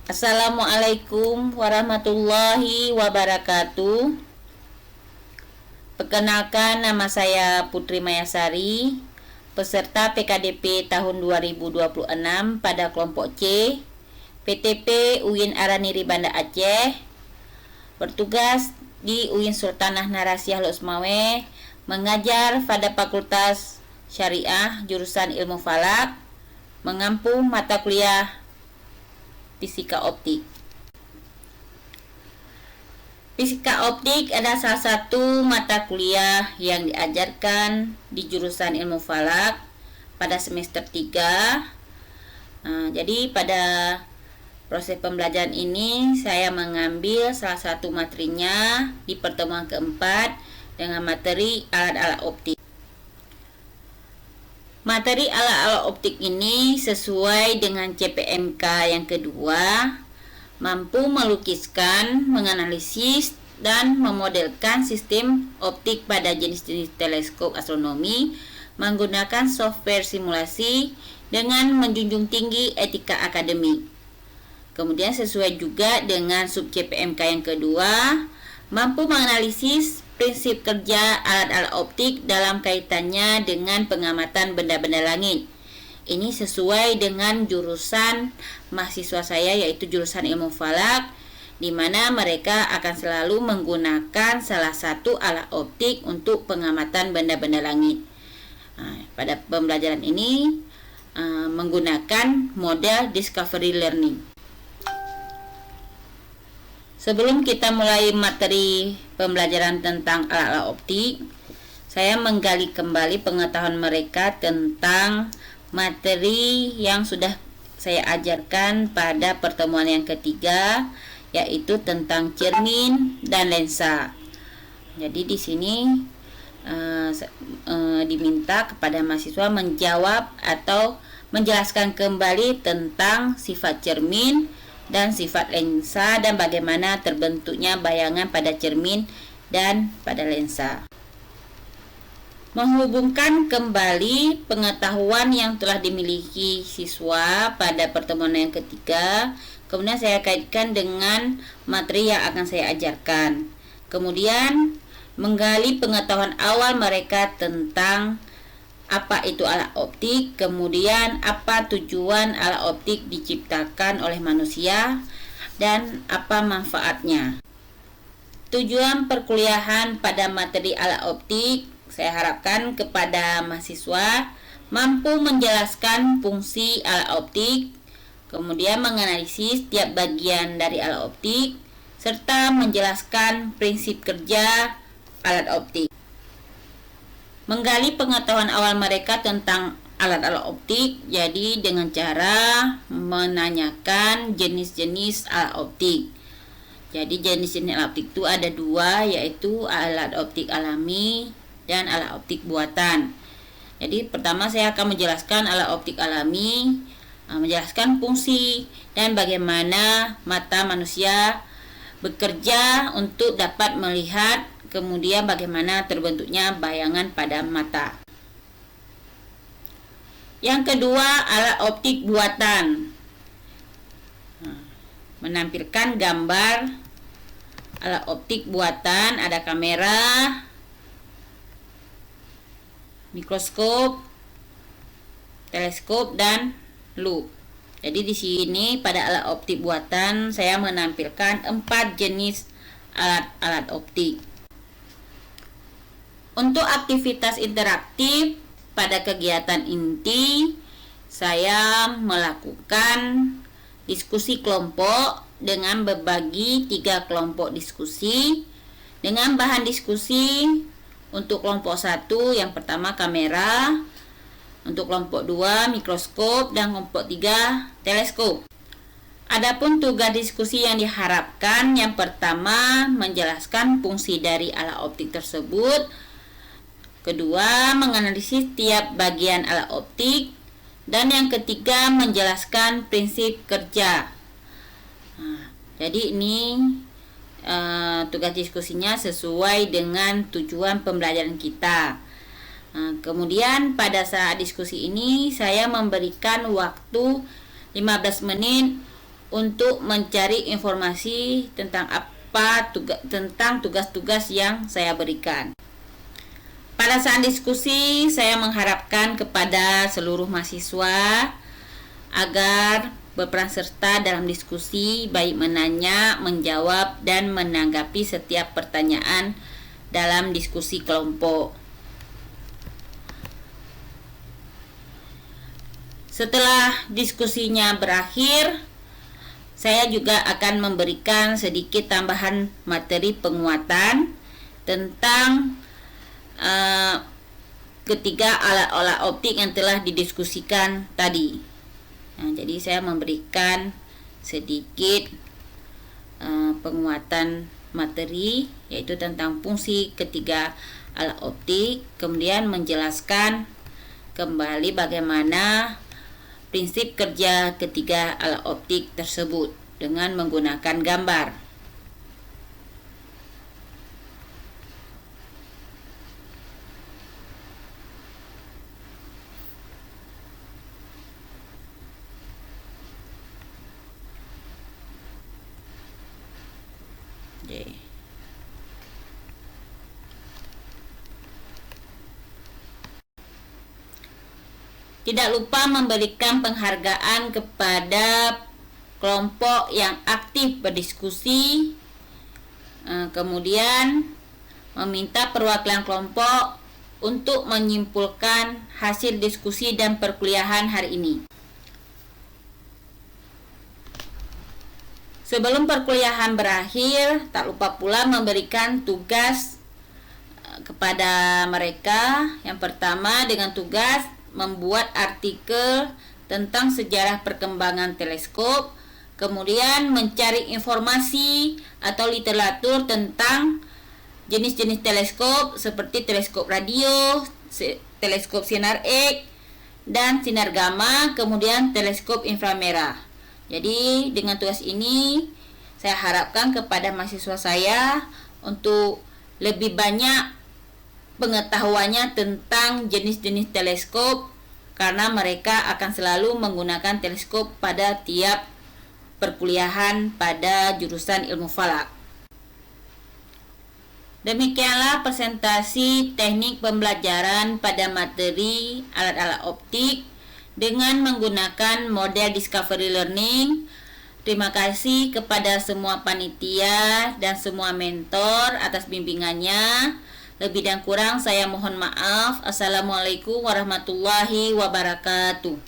Assalamualaikum warahmatullahi wabarakatuh. Perkenalkan, nama saya Putri Mayasari, peserta PKDP tahun 2026 pada kelompok C, PTP UIN Araniri Banda Aceh, bertugas di UIN Sultanah Narasiah Losmawe, mengajar pada Fakultas Syariah jurusan Ilmu Falak, mengampu mata kuliah Fisika Optik. Fisika Optik adalah salah satu mata kuliah yang diajarkan di jurusan Ilmu Falak pada semester 3. Jadi pada proses pembelajaran ini saya mengambil salah satu materinya di pertemuan keempat dengan materi alat-alat optik. Materi alat-alat optik ini sesuai dengan CPMK yang kedua, mampu melukiskan, menganalisis, dan memodelkan sistem optik pada jenis-jenis teleskop astronomi menggunakan software simulasi dengan menjunjung tinggi etika akademik. Kemudian sesuai juga dengan sub CPMK yang kedua, mampu menganalisis prinsip kerja alat-alat optik dalam kaitannya dengan pengamatan benda-benda langit. Ini sesuai dengan jurusan mahasiswa saya, yaitu jurusan Ilmu Falak, di mana mereka akan selalu menggunakan salah satu alat optik untuk pengamatan benda-benda langit. Pada pembelajaran ini menggunakan model discovery learning. Sebelum kita mulai materi pembelajaran tentang alat-alat optik, saya menggali kembali pengetahuan mereka tentang materi yang sudah saya ajarkan pada pertemuan yang ketiga, yaitu tentang cermin dan lensa. Jadi di sini diminta kepada mahasiswa menjawab atau menjelaskan kembali tentang sifat cermin dan sifat lensa dan bagaimana terbentuknya bayangan pada cermin dan pada lensa. Menghubungkan kembali pengetahuan yang telah dimiliki siswa pada pertemuan yang ketiga, kemudian saya kaitkan dengan materi yang akan saya ajarkan. Kemudian menggali pengetahuan awal mereka tentang apa itu alat optik, kemudian apa tujuan alat optik diciptakan oleh manusia, dan apa manfaatnya. Tujuan perkuliahan pada materi alat optik, saya harapkan kepada mahasiswa mampu menjelaskan fungsi alat optik, kemudian menganalisis tiap bagian dari alat optik, serta menjelaskan prinsip kerja alat optik. Menggali pengetahuan awal mereka tentang alat-alat optik, jadi dengan cara menanyakan jenis-jenis alat optik. Jadi jenis-jenis alat optik itu ada dua, yaitu alat optik alami dan alat optik buatan. Jadi pertama saya akan menjelaskan alat optik alami, menjelaskan fungsi dan bagaimana mata manusia bekerja untuk dapat melihat, kemudian bagaimana terbentuknya bayangan pada mata. Yang kedua, alat optik buatan. Menampilkan gambar alat optik buatan, ada kamera, mikroskop, teleskop, dan loop. Jadi di sini pada alat optik buatan saya menampilkan 4 jenis alat-alat optik. Untuk aktivitas interaktif pada kegiatan inti, saya melakukan diskusi kelompok dengan berbagi 3 kelompok diskusi dengan bahan diskusi. Untuk kelompok 1 yang pertama kamera, untuk kelompok 2 mikroskop, dan kelompok 3 teleskop. Adapun tugas diskusi yang diharapkan, yang pertama menjelaskan fungsi dari alat optik tersebut, kedua menganalisis tiap bagian alat optik, dan yang ketiga menjelaskan prinsip kerja. Jadi ini tugas diskusinya sesuai dengan tujuan pembelajaran kita. Kemudian pada saat diskusi ini saya memberikan waktu 15 menit untuk mencari informasi tentang tentang tugas-tugas yang saya berikan. Pada saat diskusi, saya mengharapkan kepada seluruh mahasiswa agar berperan serta dalam diskusi, baik menanya, menjawab, dan menanggapi setiap pertanyaan dalam diskusi kelompok. Setelah diskusinya berakhir, saya juga akan memberikan sedikit tambahan materi penguatan tentang ketiga alat-alat optik yang telah didiskusikan tadi. Nah, jadi saya memberikan sedikit penguatan materi, yaitu tentang fungsi ketiga alat optik, kemudian menjelaskan kembali bagaimana prinsip kerja ketiga alat optik tersebut dengan menggunakan gambar. Tidak lupa memberikan penghargaan kepada kelompok yang aktif berdiskusi, kemudian meminta perwakilan kelompok untuk menyimpulkan hasil diskusi dan perkuliahan hari ini. Sebelum perkuliahan berakhir, tak lupa pula memberikan tugas kepada mereka. Yang pertama, dengan tugas membuat artikel tentang sejarah perkembangan teleskop, kemudian mencari informasi atau literatur tentang jenis-jenis teleskop seperti teleskop radio, teleskop sinar X dan sinar gamma, kemudian teleskop inframerah. Jadi dengan tugas ini saya harapkan kepada mahasiswa saya untuk lebih banyak pengetahuannya tentang jenis-jenis teleskop, karena mereka akan selalu menggunakan teleskop pada tiap perkuliahan pada jurusan ilmu falak. Demikianlah presentasi teknik pembelajaran pada materi alat-alat optik dengan menggunakan model discovery learning. Terima kasih kepada semua panitia dan semua mentor atas bimbingannya. Lebih dan kurang saya mohon maaf. Assalamualaikum warahmatullahi wabarakatuh.